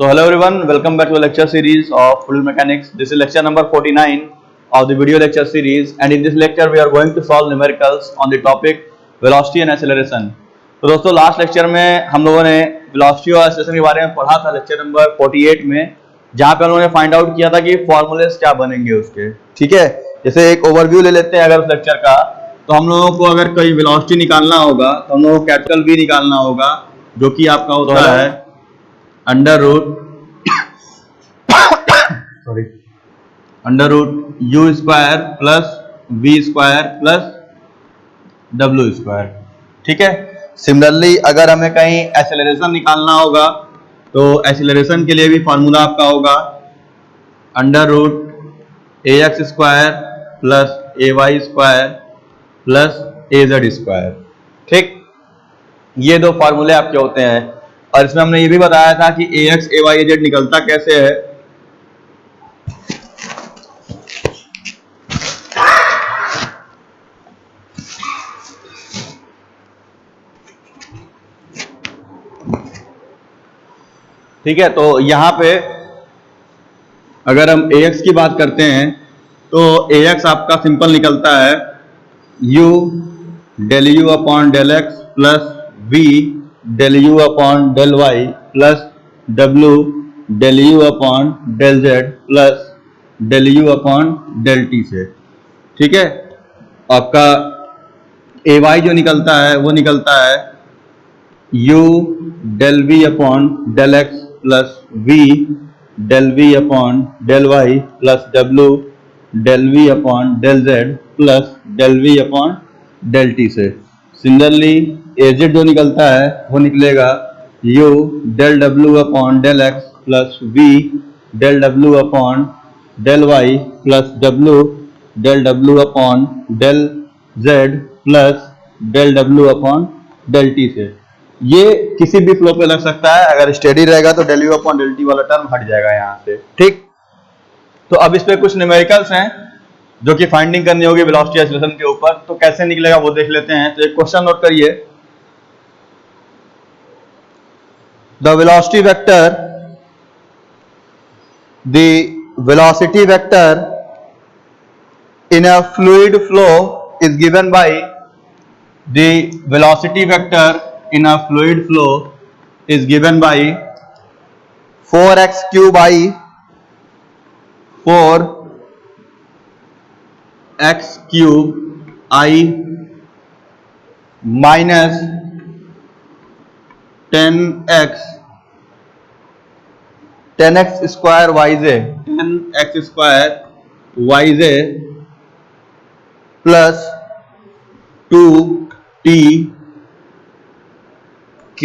So hello everyone, welcome back to the lecture series of fluid mechanics. This is lecture number 49 of the video lecture series, and in this lecture we are going to solve numericals on the topic velocity and acceleration. तो दोस्तों last lecture में हम लोगों ने velocity और acceleration के बारे में पढ़ा था लेक्चर नंबर 48 में, जहाँ पे हम लोगों ने फाइंड आउट किया था कि फॉर्मूलेस क्या बनेंगे उसके। ठीक है, जैसे एक ओवरव्यू ले लेते हैं अगर उस लेक्चर का, तो हम लोगों को अगर कोई वेलोसिटी निकालना होगा तो हम लोगों को कैपिटल V निकालना होगा, जो कि आपका होता है under root u square plus v square plus w square. ठीक है, सिमिलरली अगर हमें कहीं एक्सेलरेशन निकालना होगा तो एक्सेलरेशन के लिए भी फॉर्मूला आपका होगा under root ax square plus ay square plus az square. ठीक, ये दो फार्मूले आपके होते हैं, और इसमें हमने ये भी बताया था कि ax ay az निकलता कैसे है। ठीक है, तो यहां पे अगर हम ax की बात करते हैं तो ax आपका सिंपल निकलता है u del u upon del x plus v del u upon del y plus w del u upon del z plus del u upon del t से। ठीक है, आपका ay जो निकलता है वो निकलता है u del v upon del x plus v del v upon del y plus w del v upon del z plus del v upon del t से। सिमिलरली az जो निकलता है वो निकलेगा u del w upon del x plus v del w upon del y plus w del w upon del z plus del w upon del t से। ये किसी भी फ्लो पे लग सकता है, अगर स्टेडी रहेगा तो del u upon del t वाला टर्म हट जाएगा यहाँ से। ठीक, तो अब इस पे कुछ न्यूमेरिकल्स हैं जो कि फाइंडिंग करनी होगी वेलोसिटी एक्सेलरेशन के ऊपर, तो कैसे निकलेगा वो देख लेते हैं। तो एक क्वेश्चन नोट करिए, the velocity vector in a fluid flow is given by the velocity vector in a fluid flow is given by 4x cube I 4x cube I minus 10x square yj 10x square yj plus 2t k।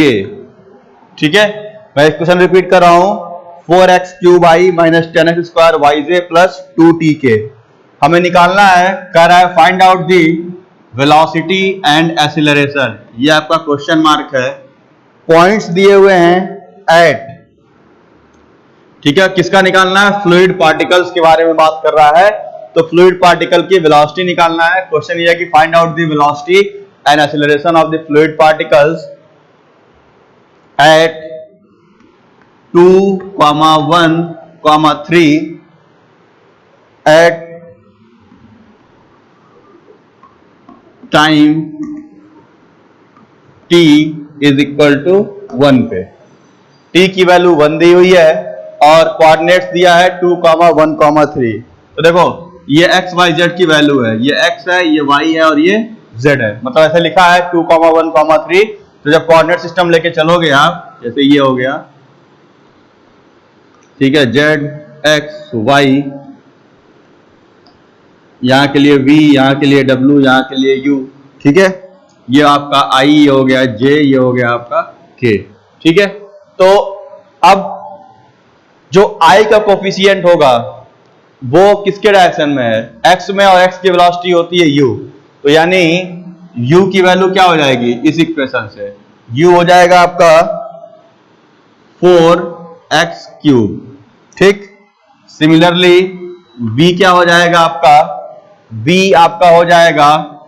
ठीक है, मैं question repeat कर रहा हूं, 4x cube I minus 10x square yj plus 2t k हमें निकालना है। कह रहा है find out the velocity and acceleration. ये आपका क्वेश्चन मार्क है, पॉइंट्स दिए हुए हैं एट। ठीक है, किसका निकालना है? फ्लूइड पार्टिकल्स के बारे में बात कर रहा है, तो फ्लूइड पार्टिकल की वेलोसिटी निकालना है। क्वेश्चन ये है कि find out the velocity and acceleration of the fluid particles at 2, 1, 3 at time t is equal to 1 पे। t की वैल्यू 1 दी हुई है और कोऑर्डिनेट्स दिया है 2, 1, 3। तो देखो ये x y z की वैल्यू है, ये x है, ये y है और ये z है। मतलब ऐसे लिखा है 2, 1, 3। तो जब कोऑर्डिनेट सिस्टम लेके चलोगे आप, जैसे ये हो गया, ठीक है, z x y, यहां के लिए v, यहां के लिए w, यहां के लिए u। ठीक है, ये आपका i ये हो गया j, ये हो गया आपका k। ठीक है, तो अब जो i का कोफिशिएंट होगा वो किसके डायरेक्शन में है? x में, और x की वेलोसिटी होती है u। तो यानी u की वैल्यू क्या हो जाएगी इस इक्वेशन से? u हो जाएगा आपका 4x क्यूब। ठीक, सिमिलरली v क्या हो जाएगा आपका? v आपका हो जाएगा,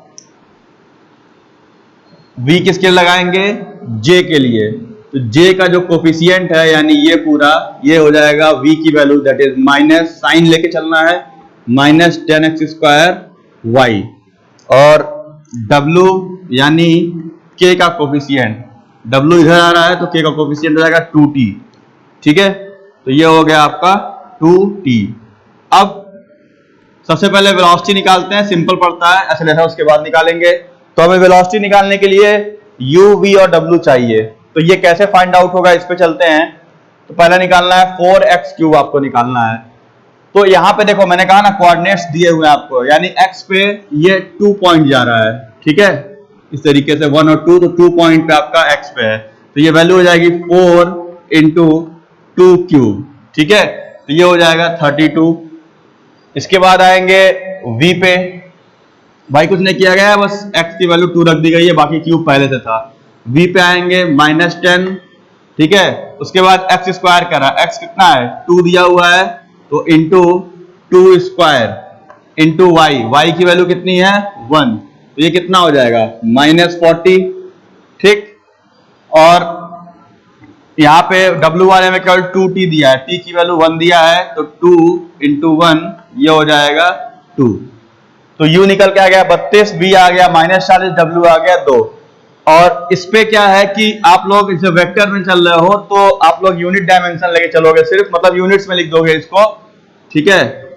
v किसके लिए लगाएंगे? j के लिए। तो J का जो कोफिशिएंट है यानी ये पूरा ये हो जाएगा V की value that is minus sign लेके चलना है माइनस 10x² y और W यानी K का कोफिशिएंट W इधर आ रहा है तो K का कोफिशिएंट हो जाएगा 2t। ठीक है, तो ये हो गया आपका 2t। अब सबसे पहले वेलोसिटी निकालते हैं, सिंपल पड़ता है, एक्सेलरेशन उसके बाद निकालेंगे। तो हमें वेलोसिटी निकालने के लिए u, v और w चाहिए। तो ये कैसे फाइंड आउट होगा, इस पे चलते हैं। तो पहले निकालना है 4x³ आपको निकालना है। तो यहाँ पे देखो मैंने कहा ना कोऑर्डिनेट्स दिए हुए हैं आपको, यानी x पे ये 2 पॉइंट जा रहा है। ठीक है, इस तरीके से 1 और 2, तो 2 पॉइंट पे आपका x पे है, तो ये वैल्यू हो जाएगी 4 × 2³। ठीक है, तो ये हो जाएगा 32। इसके बाद आएंगे v पे, भाई कुछ नहीं किया गया है, बस x की वैल्यू 2 रख दी गई है, बाकी क्यूब पहले से था। v पे आएंगे -10। ठीक है, उसके बाद x² करा, x कितना है 2 दिया हुआ है, तो इंटू 2² इंटू y की वैल्यू कितनी है 1, तो ये कितना हो जाएगा -40। ठीक, और यहाँ पे w वाले में केवल 2t दिया है, t की वैल्यू 1 दिया है, तो 2 × 1 ये हो जाएगा 2। तो u निकल के आ गया 32, v आ गया -40, w आ गया 2। और इस पे क्या है कि आप लोग इसे वेक्टर में चल रहे हो तो आप लोग यूनिट डायमेंशन लेके चलोगे, सिर्फ मतलब यूनिट्स में लिख दोगे इसको। ठीक है,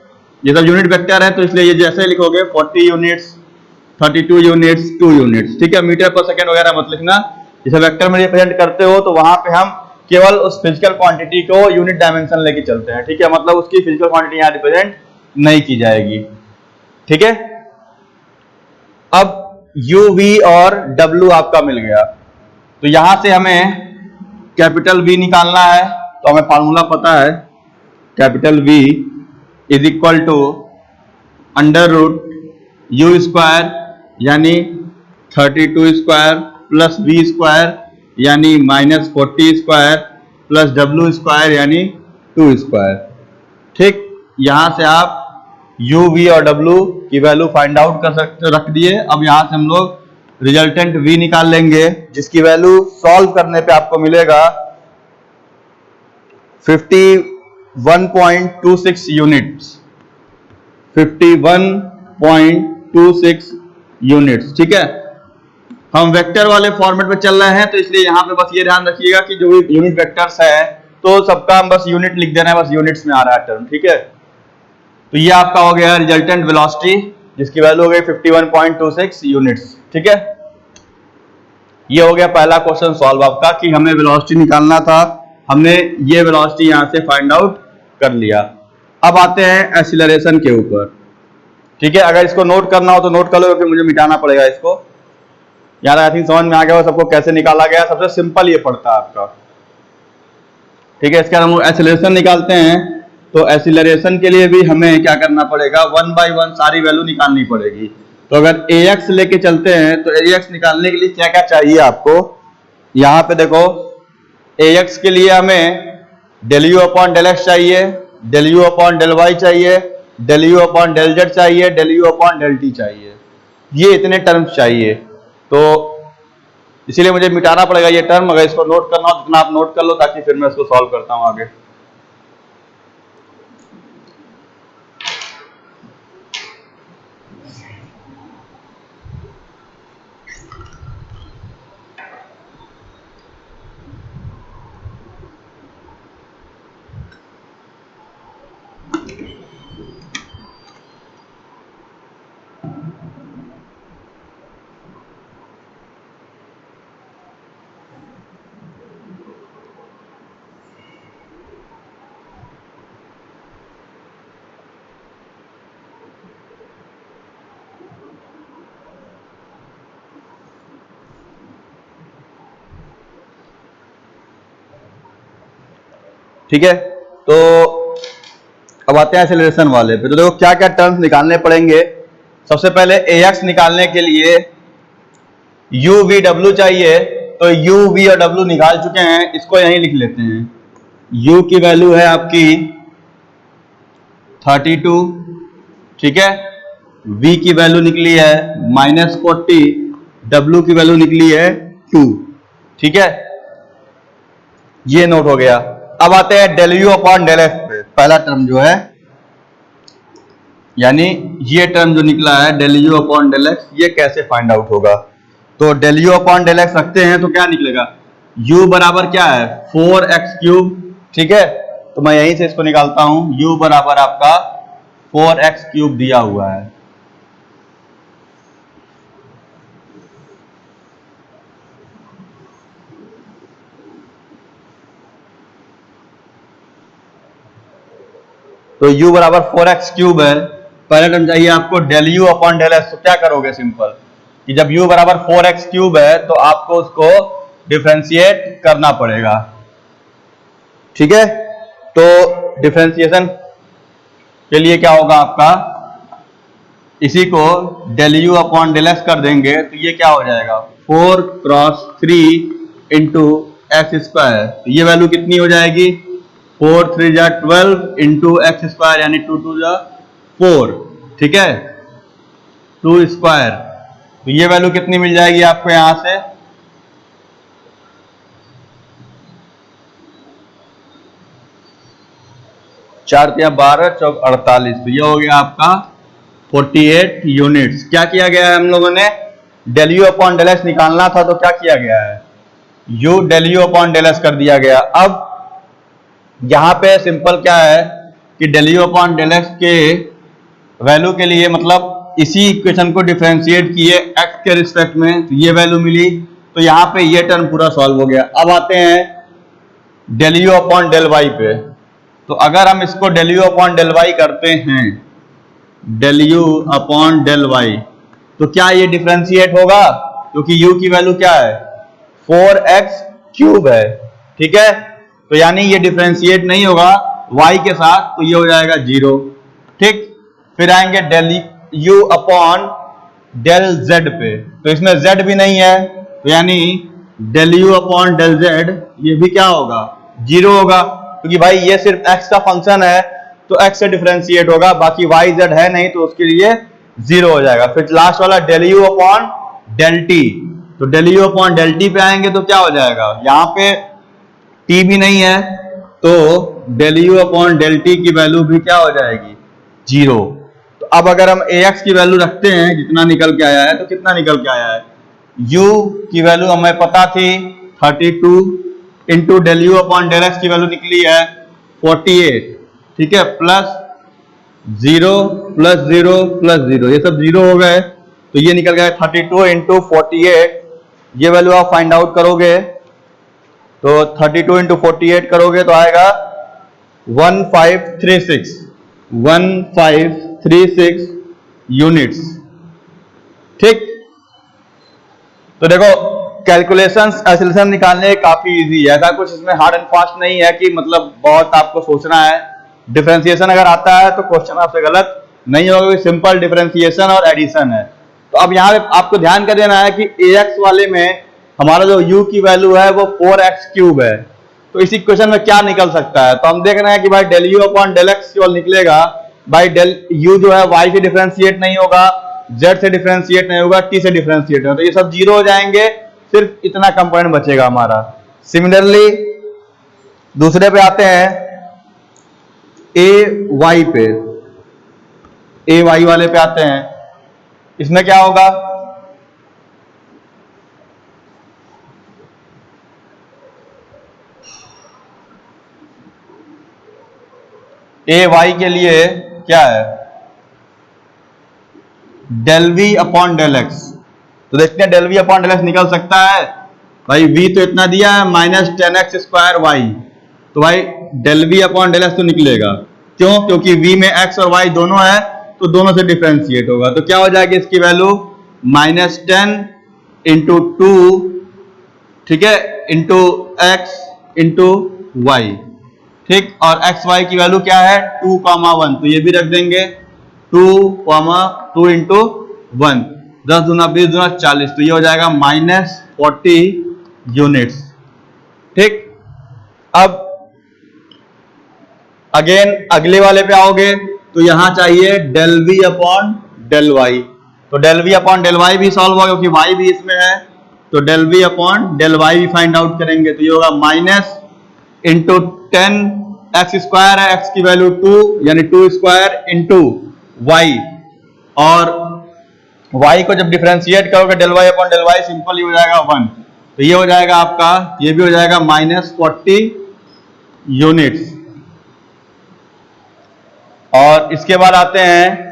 ये सब यूनिट वेक्टर है, तो इसलिए ये जैसे लिखोगे 40 यूनिट्स, 32 यूनिट्स, 2 यूनिट्स। ठीक है, मीटर पर सेकेंड वगैरह मत लिखना, जिसे वेक्टर में रिप्रेजेंट करते हो तो वहां पे हम केवल उस फिजिकल क्वांटिटी को यूनिट डायमेंशन लेके चलते हैं। ठीक है, मतलब उसकी फिजिकल क्वांटिटी यहाँ रिप्रेजेंट नहीं की जाएगी। ठीक है, अब u, v और w आपका मिल गया, तो यहां से हमें कैपिटल V निकालना है। तो हमें फार्मूला पता है, capital V is equal to √u² यानी 32² प्लस v² यानी -40² प्लस w² यानी 2²। ठीक, यहां से आप u, v और w की वैल्यू फाइंड आउट कर सकते, रख दिए। अब यहां से हम लोग रिजल्टेंट v निकाल लेंगे, जिसकी वैल्यू सॉल्व करने पे आपको मिलेगा 51.26 यूनिट्स, 51.26 यूनिट्स। ठीक है, हम वेक्टर वाले फॉर्मेट में चल रहे हैं, तो इसलिए यहाँ पे बस ये ध्यान रखिएगा कि जो भी यूनिट वेक्टर्स है तो सबका हम बस यूनिट लिख देना है, बस यूनिट्स में आ रहा है टर्म। ठीक है, तो ये आपका हो गया रिजल्टेंट वेलोसिटी, जिसकी वैल्यू हो गई 51.26 यूनिट्स। ठीक है, ये हो गया पहला क्वेश्चन सॉल्व आपका कि हमें वेलोसिटी निकालना था, हमने ये वेलोसिटी यहां से फाइंड आउट कर लिया। अब आते हैं एक्सीलरेशन के ऊपर। ठीक है, अगर इसको नोट करना हो तो नोट कर लो, क्योंकि मुझे मिटाना पड़ेगा इसको। यार आई थिंक समझ में आ गया हो सबको कैसे निकाला गया, सबसे सिंपल ये पड़ता है आपका। ठीक है, इसके बाद हम एक्सीलरेशन निकालते हैं, तो एक्सीलरेशन के लिए भी हमें क्या करना पड़ेगा, 1 बाय 1 सारी वैल्यू निकालनी पड़ेगी। तो अगर ax लेके चलते हैं तो ax निकालने के लिए क्या क्या चाहिए आपको, यहां पे देखो ax के लिए हमें ∂u/∂x चाहिए, ∂u/∂y चाहिए, ∂u/∂z चाहिए, ∂u/∂t चाहिए, ये इतने टर्म्स चाहिए। तो इसीलिए मुझे मिटाना पड़ेगा ये टर्म। अगर इसको नोट करना हो तो इतना आप नोट कर लो, ताकि फिर मैं इसको सॉल्व करता हूं आगे। ठीक है, तो अब आते हैं एक्सीलरेशन वाले पे। तो देखो क्या क्या टर्म्स निकालने पड़ेंगे। सबसे पहले ax निकालने के लिए u, v, w चाहिए, तो u, v और w निकाल चुके हैं, इसको यहीं लिख लेते हैं। u की वैल्यू है आपकी 32, ठीक है, v की वैल्यू निकली है -40, w की वैल्यू निकली है 2। ठीक है, ये नोट हो गया। अब आते हैं del you upon del x पे। पहला टर्म जो है, यानी ये टर्म जो निकला है del you upon del x, ये कैसे फाइंड आउट होगा? तो del you upon del x रखते हैं तो क्या निकलेगा? u बराबर क्या है? 4x cube. ठीक है, तो मैं यहीं से इसको निकालता हूं। u बराबर आपका 4x क्यूब दिया हुआ है। तो u बराबर 4x क्यूब है। पहले टर्म चाहिए आपको del you upon del x. तो क्या करोगे? सिंपल कि जब u बराबर 4x क्यूब है तो आपको उसको डिफरेंशिएट करना पड़ेगा। ठीक है, तो डिफरेंशिएशन के लिए क्या होगा आपका? इसी को del you upon del x कर देंगे तो ये क्या हो जाएगा? 4 क्रॉस 3 इंटू एक्स स्क्वायर। तो ये वैल्यू कितनी हो जाएगी? 4 3 जा 12 इंटू एक्स स्क्वायर, यानी 2 2 जा 4। ठीक है, 2 स्क्वायर। तो ये वैल्यू कितनी मिल जाएगी आपको यहां से? 4 या 12 चौक 48। तो ये हो गया आपका 48 यूनिट्स। क्या किया गया है हम लोगों ने? Del you upon del x निकालना था तो क्या किया गया है? U del you upon del x कर दिया गया। अब यहां पे सिंपल क्या है कि del you upon del x के वैल्यू के लिए, मतलब इसी इक्वेशन को डिफरेंशिएट किए एक्स के रिस्पेक्ट में, तो ये वैल्यू मिली। तो यहां पे ये टर्म पूरा सॉल्व हो गया। अब आते हैं del you upon del y पे। तो अगर हम इसको del you upon del y करते हैं, del you upon del Y, तो क्या ये डिफरेंशिएट होगा? क्योंकि u की वैल्यू क्या है? 4x क्यूब है। ठीक है, तो यानी ये डिफरेंशिएट नहीं होगा y के साथ, तो ये हो जाएगा 0। ठीक, फिर आएंगे del u upon del z पे। तो इसमें z भी नहीं है, तो यानी del u upon del z ये भी क्या होगा? 0 होगा, क्योंकि भाई ये सिर्फ x का फंक्शन है तो x से डिफरेंशिएट होगा, बाकी y z है नहीं तो उसके लिए 0 हो जाएगा। फिर लास्ट वाला del you upon del T. तो del you upon del T पे आएंगे तो क्या हो जाएगा? यहां पे t भी नहीं है, तो del you upon del t की वैल्यू भी क्या हो जाएगी? 0। तो अब अगर हम ax की वैल्यू रखते हैं, जितना निकल के आया है, तो कितना निकल के आया है? u की वैल्यू हमें पता थी 32 into del you upon del x की वैल्यू निकली है 48। ठीक है, प्लस 0 प्लस 0 प्लस 0, ये सब 0 हो गए। तो ये निकल गया 32 इंटू 48। ये वैल्यू आप फाइंड आउट करोगे तो 32 इंटू 48 करोगे तो आएगा 1536 यूनिट्स। ठीक, तो देखो कैलकुलेशंस एक्सेलरेशन निकालने काफी इजी है। ऐसा कुछ इसमें हार्ड एंड फास्ट नहीं है कि मतलब बहुत आपको सोचना है। डिफरेंशिएशन अगर आता है तो क्वेश्चन आपसे गलत नहीं होगा, सिंपल डिफरेंशिएशन और एडिशन है। तो अब यहाँ पे आपको ध्यान कर देना है कि ax वाले में हमारा जो u की वैल्यू है वो 4x क्यूब है। तो इस इक्वेशन में क्या निकल सकता है? तो हम देख रहे हैं कि भाई del you upon del x केवल निकलेगा। भाई डेल यू जो है y से डिफरेंशिएट नहीं होगा, z से डिफरेंशिएट नहीं होगा, t से डिफरेंशिएट होगा, तो ये सब 0 हो जाएंगे। सिर्फ इतना कंपोनेंट बचेगा हमारा। सिमिलरली दूसरे पे आते हैं ए वाई पे। ए वाई वाले पे आते हैं, इसमें क्या होगा? ए वाई के लिए क्या है? Del we upon del x. तो देखते हैं del we upon del x निकल सकता है? भाई v तो इतना दिया है -10x स्क्वायर वाई, तो भाई del we upon del x तो निकलेगा। क्यों? क्योंकि v में x और y दोनों है, तो दोनों से डिफरेंशिएट होगा। तो क्या हो जाएगी इसकी वैल्यू? -10 इंटू 2, ठीक है, इंटू एक्स इंटू वाई। ठीक, और एक्स वाई की वैल्यू क्या है? 2,1। तो ये भी रख देंगे 2 इंटू 1, 10 दूना 20 दूना 40। तो ये हो जाएगा -40 यूनिट्स। ठीक, अब अगेन अगले वाले पे आओगे तो यहां चाहिए del we upon del Y. तो del we upon del Y भी सॉल्व होगा क्योंकि वाई भी इसमें है, तो del we upon del Y भी फाइंड आउट करेंगे। तो ये होगा इंटू 10x² है, x की वैल्यू 2 यानी 2² इंटू वाई, और y को जब डिफरेंशिएट करोगे del y अपॉन del y सिंपल ही हो जाएगा 1, तो ये हो जाएगा आपका, ये भी हो जाएगा -40 यूनिट्स। और इसके बाद आते हैं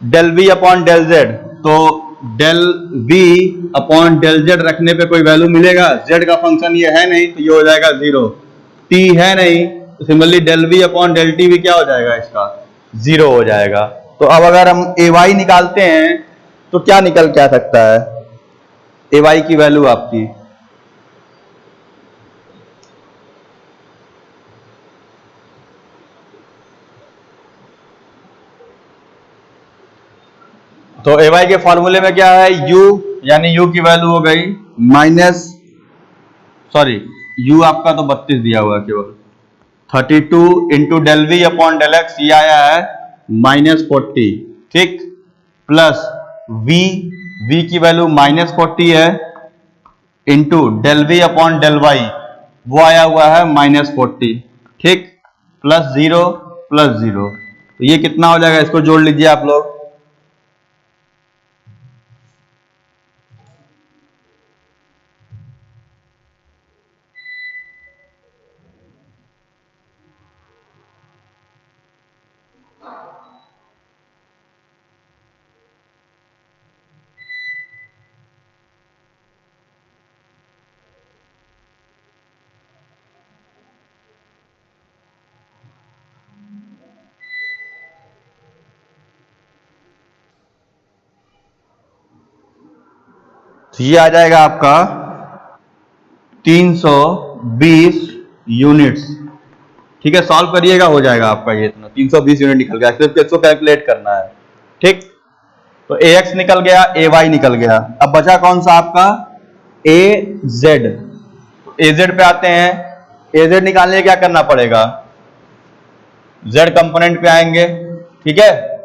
del v upon del z, तो del v upon del z रखने पे कोई वैल्यू मिलेगा? z का फंक्शन ये है नहीं, तो ये हो जाएगा 0, t है नहीं, तो similarly del v upon del t भी क्या हो जाएगा? इसका 0 हो जाएगा। तो अब अगर हम ay निकालते हैं तो क्या निकल के आ सकता है ay की वैल्यू आपकी? तो ay के फॉर्मूले में क्या है? u, यानी u की वैल्यू हो गई u आपका तो 32 दिया हुआ है केवल, 32 into del v upon del x, ये आया है -40, ठीक, प्लस v की वैल्यू -40 है, into del v upon del y, वो आया हुआ है -40, ठीक, प्लस 0 प्लस 0, तो ये कितना हो जाएगा? इसको जोड़ लीजिए आप लोग। तो ये आ जाएगा आपका 320 यूनिट्स, ठीक है, सॉल्व करिएगा, हो जाएगा आपका ये इतना 320 यूनिट निकल गया, सिर्फ इसको कैलकुलेट करना है, ठीक। तो ax निकल गया, ay निकल गया, अब बचा कौन सा आपका? az। az पे आते हैं, az निकालने क्या करना पड़ेगा? z कंपोनेंट पे आएंगे, ठीक है,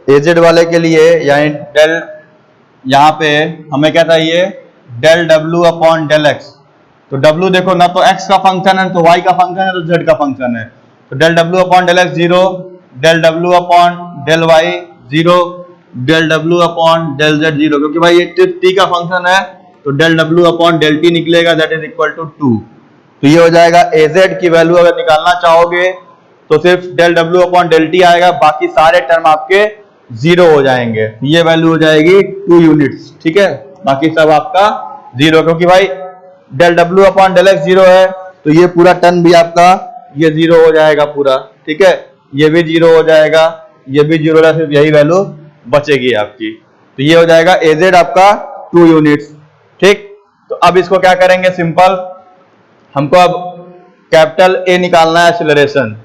az वाले के लिए यानी डेल, यहां पे हमें क्या चाहिए? del w upon del x, तो w देखो ना तो x का फंक्शन है, तो y का फंक्शन है, तो z का फंक्शन है, तो del w upon del x 0, del w upon del y 0, del w upon del z 0, क्योंकि भाई ये t का फंक्शन है, तो del w upon del t निकलेगा, दैट इज इक्वल टू 2। तो ये हो जाएगा az की वैल्यू अगर निकालना चाहोगे तो सिर्फ del w upon del t आएगा, बाकी सारे टर्म आपके 0 हो जाएंगे, ये वैल्यू हो जाएगी 2 यूनिट्स, ठीक है, बाकी सब आपका 0, क्योंकि भाई del w upon del x 0 है, तो ये पूरा टर्म भी आपका ये 0 हो जाएगा पूरा, ठीक है, ये भी 0 हो जाएगा, ये भी 0 है, सिर्फ यही वैल्यू बचेगी आपकी, तो ये हो जाएगा az आपका 2 यूनिट्स, ठीक। तो अब इसको क्या करेंगे? सिंपल, हमको अब कैपिटल A निकालना है, एक्सीलरेशन,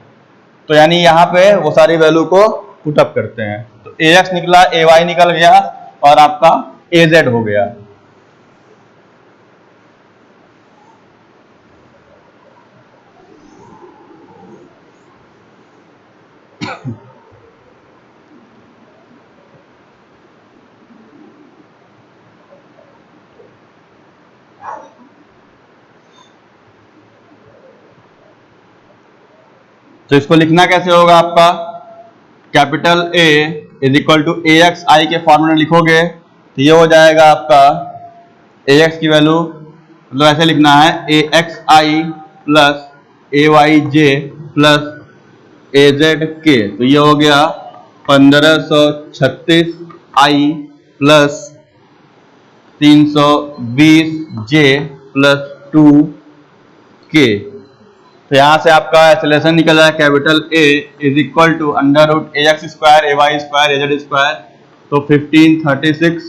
तो यानी यहां पे वो सारी वैल्यू को पुटअप करते हैं, तो ax निकला, ay निकल गया, और आपका az हो गया। तो इसको लिखना कैसे होगा आपका? Capital A is equal to ax i के फॉर्मूला लिखोगे तो ये हो जाएगा आपका ax की वैल्यू, मतलब ऐसे लिखना है ax i plus ay j plus az k, तो ये हो गया 1536 i plus 320 j plus 2 k। तो यहां से आपका एक्सेलरेशन निकल रहा है capital A is equal to √ax square ay square az square, तो 1536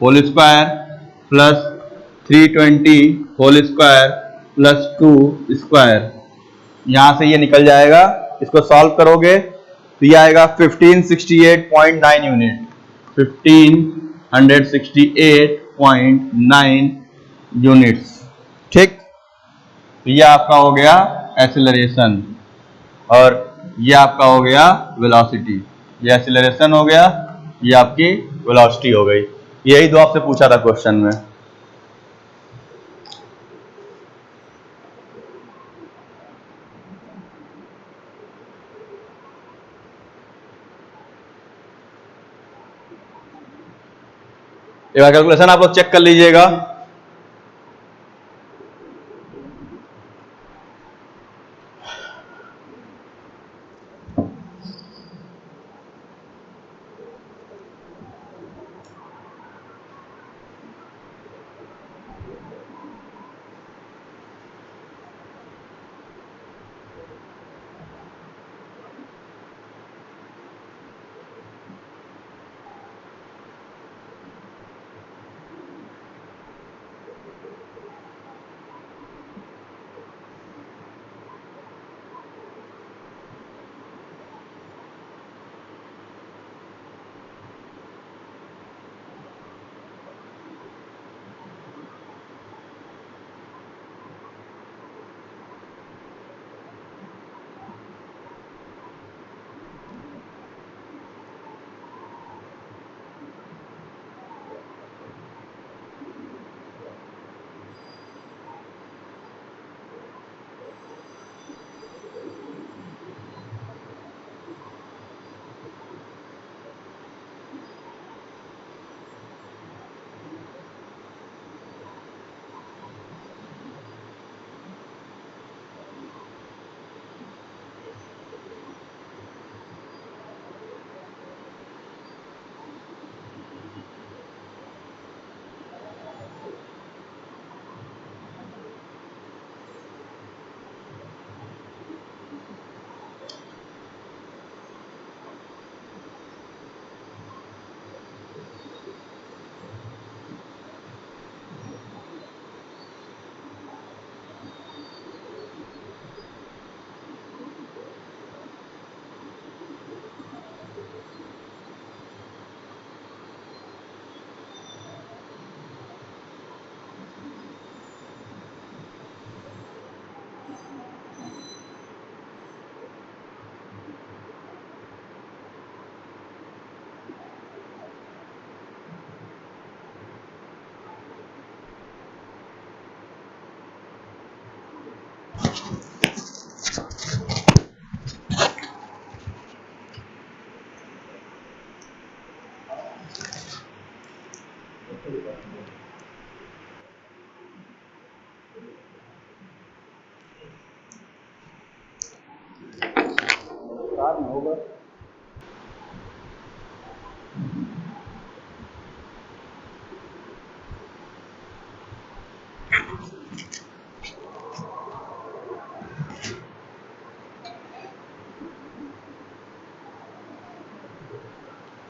whole square plus 320 whole square plus 2 square, यहां से ये निकल जाएगा, इसको सॉल्व करोगे तो ये आएगा 1568.9 यूनिट, 1568.9 यूनिट्स, ठीक। तो ये आपका हो गया एक्सीलरेशन, और ये आपका हो गया वेलोसिटी, ये एक्सीलरेशन हो गया, ये आपकी वेलोसिटी हो गई। यही तो आपसे पूछा था क्वेश्चन में। एक बार कैलकुलेशन आप लोग चेक कर लीजिएगा।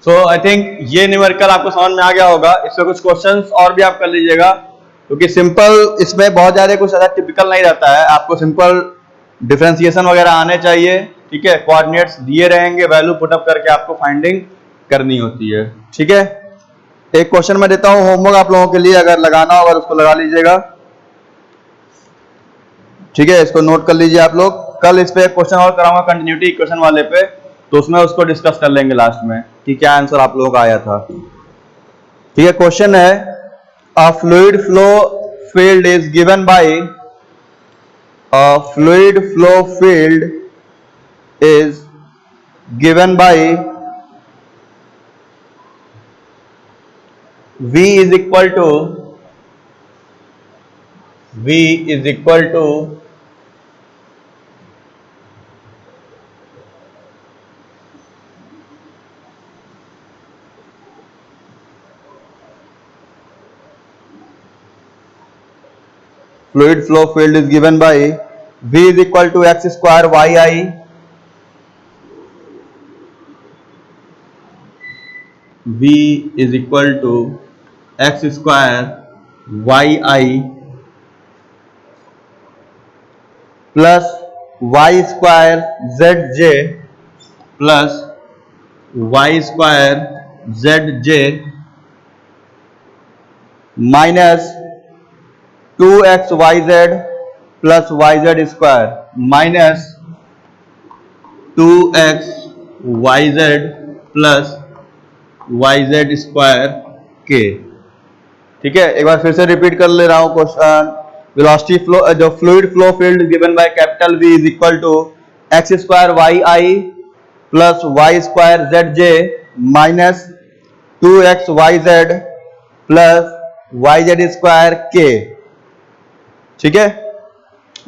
सो आई थिंक ये न्यूमेरिकल आपको समझ में आ गया होगा। इसमें कुछ क्वेश्चंस और भी आप कर लीजिएगा, क्योंकि सिंपल इसमें बहुत ज्यादा कुछ ज्यादा टिपिकल नहीं रहता है। आपको सिंपल डिफरेंशिएशन वगैरह आने चाहिए, ठीक है। कोऑर्डिनेट्स दिए रहेंगे, वैल्यू पुटअप करके आपको फाइंडिंग करनी होती है, ठीक है। एक क्वेश्चन मैं देता हूं होमवर्क आप लोगों के लिए, अगर लगाना होगा उसको लगा लीजिएगा, ठीक है। इसको नोट कर लीजिए आप लोग। कल इस पे क्वेश्चन और कराऊंगा कंटिन्यूटी इक्वेशन वाले पे, तो उसमें उसको डिस्कस कर लेंगे लास्ट में कि क्या आंसर आप लोगों का आया था, ठीक है। क्वेश्चन है अ fluid flow field is given by a fluid flow field is given by V is equal to fluid flow field is given by V is equal to x square yi, V is equal to x square yi plus y square zj plus y square zj minus 2xyz plus yz square minus 2xyz plus yz square के। ठीक है, एक बार फिर से repeat कर ले रहा हूं क्वेश्चन। वेलोसिटी फ्लो, जो fluid flow field given by capital V is equal to x square y i plus y square z j minus 2x y z plus y z square के। ठीक है,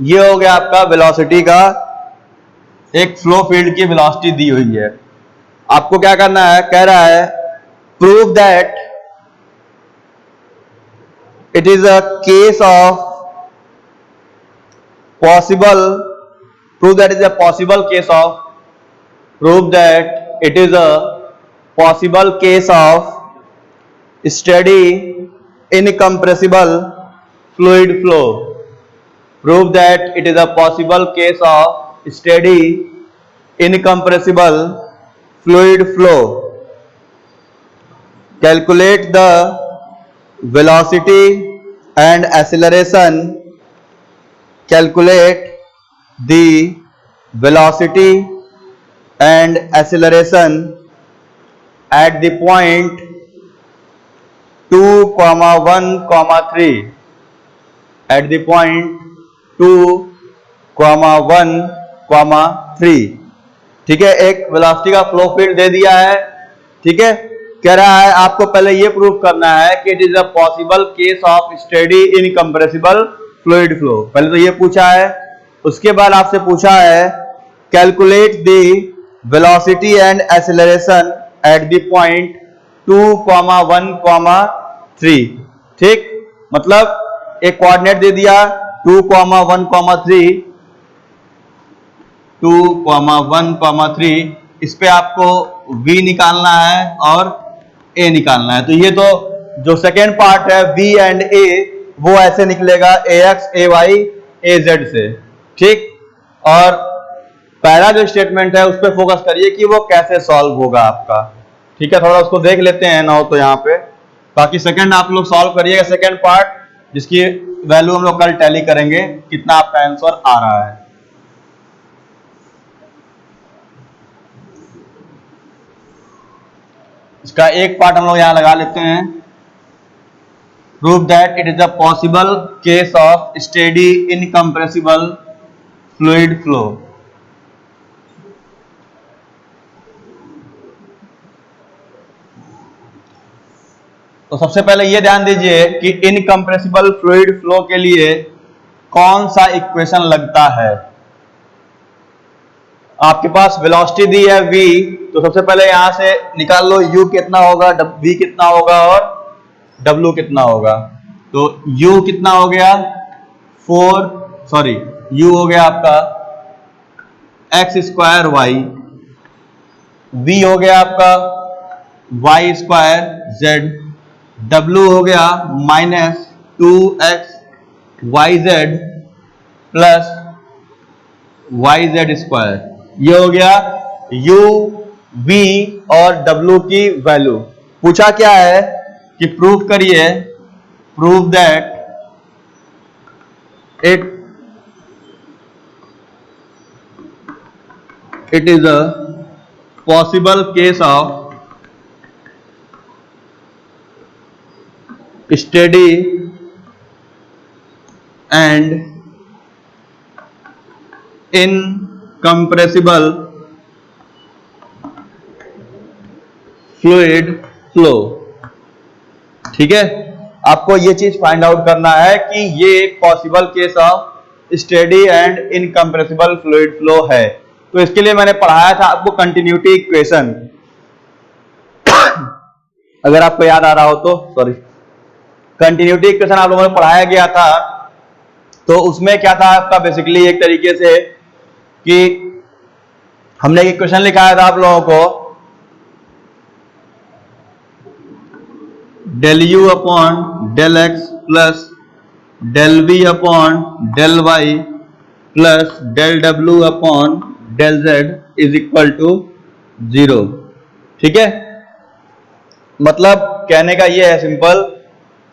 ये हो गया आपका वेलोसिटी का, एक फ्लो फील्ड की वेलोसिटी दी हुई है। आपको क्या करना है, कह रहा है prove that it is a case of possible, prove that it is a possible case of, prove that it is a possible case of steady incompressible fluid flow, prove that it is a possible case of steady incompressible fluid flow, calculate the velocity and acceleration, calculate the velocity and acceleration at the point 2, 1, 3, at the point 2, 1, 3। ठीक है, एक velocity का flow field दे दिया है। ठीक है, कह रहा है आपको पहले ये प्रूव करना है कि it is a possible case of steady incompressible fluid flow. पहले तो ये पूछा है, उसके बाद आपसे पूछा है calculate the velocity and acceleration at the point 2, 1, 3। ठीक, मतलब एक कोऑर्डिनेट दे दिया 2, 1, 3, 2, 1, 3। इस पे आपको v निकालना है और a निकालना है। तो ये तो जो सेकेंड पार्ट है v एंड a, वो ऐसे निकलेगा ax, ay, az से। ठीक, और पहला जो स्टेटमेंट है उस पर फोकस करिए कि वो कैसे सॉल्व होगा आपका। ठीक है, थोड़ा उसको देख लेते हैं ना हो तो यहाँ पे, बाकी सेकंड आप लोग सॉल्व करिएगा सेकंड पार्ट, जिसकी वैल्यू हम लोग कल टैली करेंगे कितना आपका आंसर आ रहा है। इसका एक पार्ट हम लोग यहां लगा लेते हैं, prove that it is a possible case of steady incompressible fluid flow. तो सबसे पहले ये ध्यान दीजिए कि इनकम्प्रेसिबल फ्लूइड फ्लो के लिए कौन सा इक्वेशन लगता है। आपके पास वेलोसिटी दी है v, तो सबसे पहले यहां से निकाल लो u कितना होगा, v कितना होगा और w कितना होगा। तो u कितना हो गया u हो गया आपका x स्क्वायर y, v हो गया आपका y स्क्वायर z, w हो गया minus 2x yz plus yz square. ये हो गया u, v और w की वैल्यू। पूछा क्या है कि प्रूव करिए, prove that it is a possible case of steady and incompressible fluid flow. ठीक है, आपको ये चीज फाइंड आउट करना है कि ये एक possible case of steady and incompressible fluid flow है। तो इसके लिए मैंने पढ़ाया था आपको कंटिन्यूटी इक्वेशन, अगर आपको याद आ रहा हो तो, कंटिन्यूटी इक्वेशन आप लोगों ने पढ़ाया गया था। तो उसमें क्या था आपका, बेसिकली एक तरीके से कि हमने एक इक्वेशन लिखाया था आप लोगों को, del you upon del x plus del we upon del y plus del डब्ल्यू upon del z is equal to 0। ठीक है, मतलब कहने का ये है सिंपल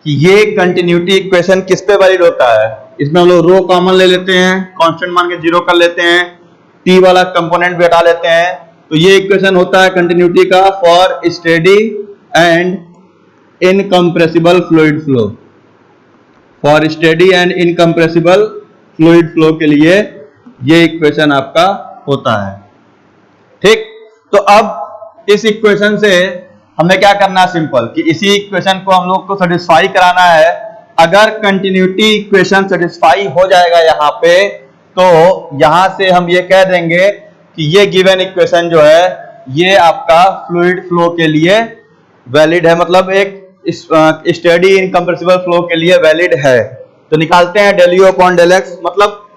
कि ये कंटिन्यूटी इक्वेशन किस पे वैलिड होता है। इसमें हम लोग रो कॉमन ले लेते हैं, कांस्टेंट मान के 0 कर लेते हैं, टी वाला कंपोनेंट भी हटा लेते हैं। तो ये इक्वेशन होता है कंटिन्यूटी का for steady and incompressible fluid flow, for steady and incompressible fluid flow के लिए ये इक्वेशन आपका होता है। ठीक, तो अब इस इक्वेशन से हमें क्या करना है, सिंपल कि इसी इक्वेशन को हम लोग को सेटिस्फाई कराना है। अगर कंटिन्यूटी इक्वेशन सेटिस्फाई हो जाएगा यहाँ पे, तो यहां से हम ये कह देंगे कि ये गिवन इक्वेशन जो है ये आपका फ्लूइड फ्लो के लिए वैलिड है, मतलब एक स्टेडी इनकम्प्रेसिबल फ्लो के लिए वैलिड है। तो निकालते हैं del u upon del x, मतलब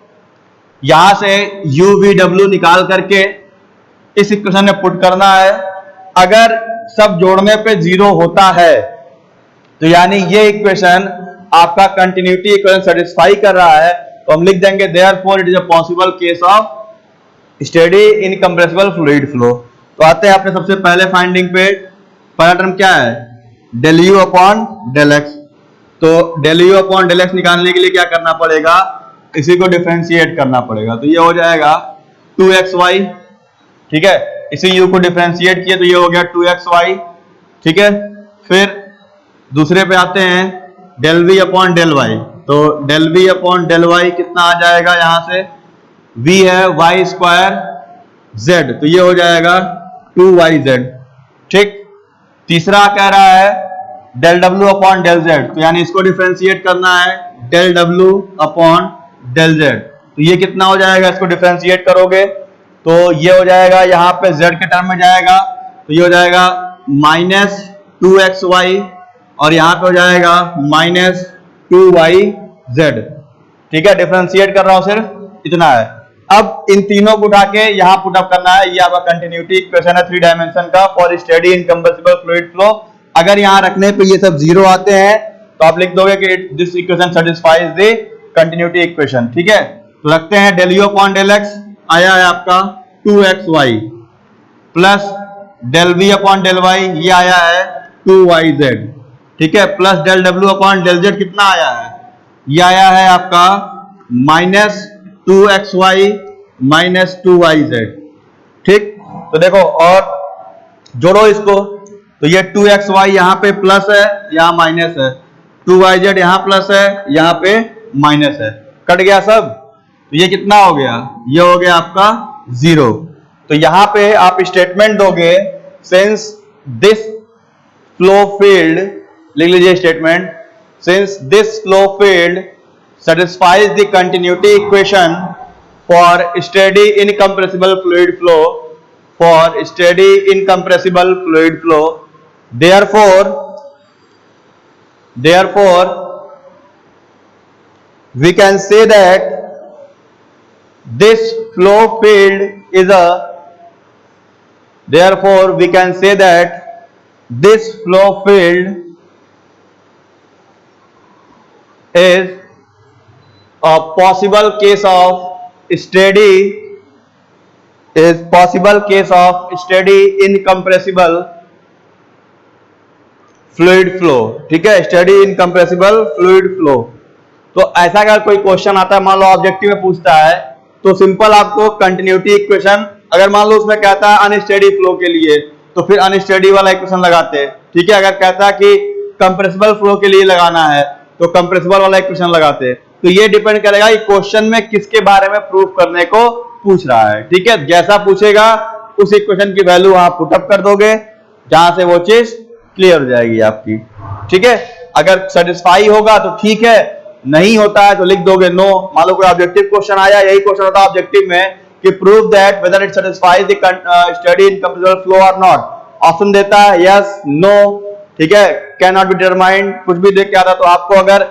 यहां से u v w निकाल करके इस इक्वेशन में पुट करना है। अगर सब जोड़ने पे 0 होता है तो यानी ये इक्वेशन आपका कंटिन्यूटी इक्वेशन सेटिस्फाई कर रहा है, तो हम लिख देंगे therefore it is a possible case of steady incompressible fluid flow. तो आते हैं अपने सबसे पहले फाइंडिंग पे। पहला टर्म क्या है, del u upon del x। तो del u upon del x निकालने के लिए क्या करना पड़ेगा, इसी को डिफरेंशिएट करना पड़ेगा। तो ये हो जाएगा 2xy, ठीक है। इसी u को डिफरेंशिएट किए तो ये हो गया 2xy, ठीक है। फिर दूसरे पे आते हैं del v upon del y। तो del v upon del y कितना आ जाएगा, यहां से v है y स्क्वायर z, तो ये हो जाएगा 2yz, ठीक। तीसरा कह रहा है del w upon del z, तो यानी इसको डिफरेंशिएट करना है del w upon del z। तो ये कितना हो जाएगा, इसको डिफरेंशिएट करोगे तो ये हो जाएगा, यहाँ पे z के टर्म में जाएगा तो ये हो जाएगा -2xy और यहाँ पे हो जाएगा -2yz, ठीक है। डिफरेंशिएट कर रहा हूं, सिर्फ इतना है। अब इन तीनों को उठा के यहाँ पुट अप करना है। ये आपका कंटिन्यूटी इक्वेशन है 3 डायमेंशन का for steady incompressible fluid flow. अगर यहाँ रखने पे ये सब 0 आते हैं तो आप लिख दोगे कि this equation satisfies the continuity equation, ठीक है। तो रखते हैं del u upon del x आया है आपका 2xy plus del v upon del y ये आया है 2yz, ठीक है। Plus del w upon del z कितना आया है, ये आया है आपका -2xy -2yz, ठीक। तो देखो और जोड़ो इसको, तो ये 2xy यहाँ पे प्लस है, यहाँ माइनस है, 2yz यहाँ प्लस है, यहाँ पे माइनस है, कट गया सब। तो ये कितना हो गया, ये हो गया आपका 0। तो यहाँ पे आप स्टेटमेंट दोगे सिंस दिस फ्लो फील्ड, लिख लीजिए statement, since this flow field satisfies the continuity equation for steady incompressible fluid flow, for steady incompressible fluid flow, therefore we can say that this flow field is a, therefore we can say that this flow field is a possible case of steady incompressible fluid flow, ठीक है, steady incompressible fluid flow। तो ऐसा अगर कोई question आता है, मान लो objective में पूछता है, तो सिंपल आपको कंटिन्यूटी इक्वेशन, अगर मान लो उसमें कहता है अनस्टेडी फ्लो के लिए तो फिर अनस्टेडी वाला इक्वेशन लगाते हैं, ठीक है। अगर कहता है कि कंप्रेसिबल फ्लो के लिए लगाना है तो कंप्रेसिबल वाला इक्वेशन लगाते हैं। तो ये डिपेंड करेगा कि क्वेश्चन में किसके बारे में प्रूफ करने को पूछ रहा है, ठीक है। जैसा पूछेगा उस इक्वेशन की वैल्यू आप पुट अप कर दोगे, जहां से वो चीज क्लियर हो जाएगी आपकी, ठीक है। अगर सेटिस्फाई होगा तो ठीक है, नहीं होता है तो लिख दोगे नो। मान लो कोई ऑब्जेक्टिव क्वेश्चन आया, यही क्वेश्चन होता है ऑब्जेक्टिव में कि prove that whether it satisfies the steady incompressible flow और नॉट। ऑप्शन देता है यस, नो, ठीक है, कैन नॉट बी डिटरमाइंड, कुछ भी देख के आता। तो आपको अगर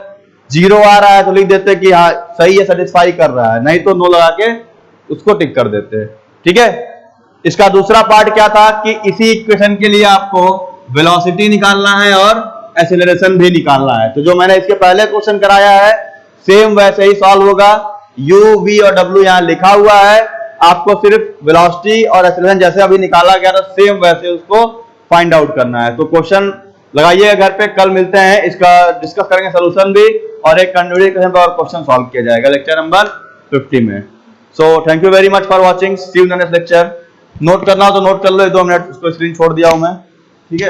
0 आ रहा है तो लिख देते कि हाँ सही है, सेटिस्फाई कर रहा है, नहीं तो नो लगा के उसको टिक कर देते हैं, ठीक है। इसका दूसरा पार्ट क्या था कि इसी इक्वेशन के लिए आपको वेलोसिटी निकालना है और एक्सीलरेशन भी निकालना है। तो जो मैंने इसके पहले क्वेश्चन कराया है सेम वैसे ही सॉल्व होगा। u, v और w यहाँ लिखा हुआ है, आपको सिर्फ वेलोसिटी और एक्सीलरेशन जैसे अभी निकाला गया था सेम वैसे उसको फाइंड आउट करना है। तो क्वेश्चन लगाइए घर पे, कल मिलते हैं, इसका डिस्कस करेंगे सोल्यूशन भी और एक कंटिन्यूटी और क्वेश्चन सॉल्व किया जाएगा लेक्चर नंबर 50 में। So thank you very much for watching, see you in the next lecture. Note करना हो तो नोट कर लो, 2 मिनट उसको स्क्रीन छोड़ दिया हूं मैं, ठीक है।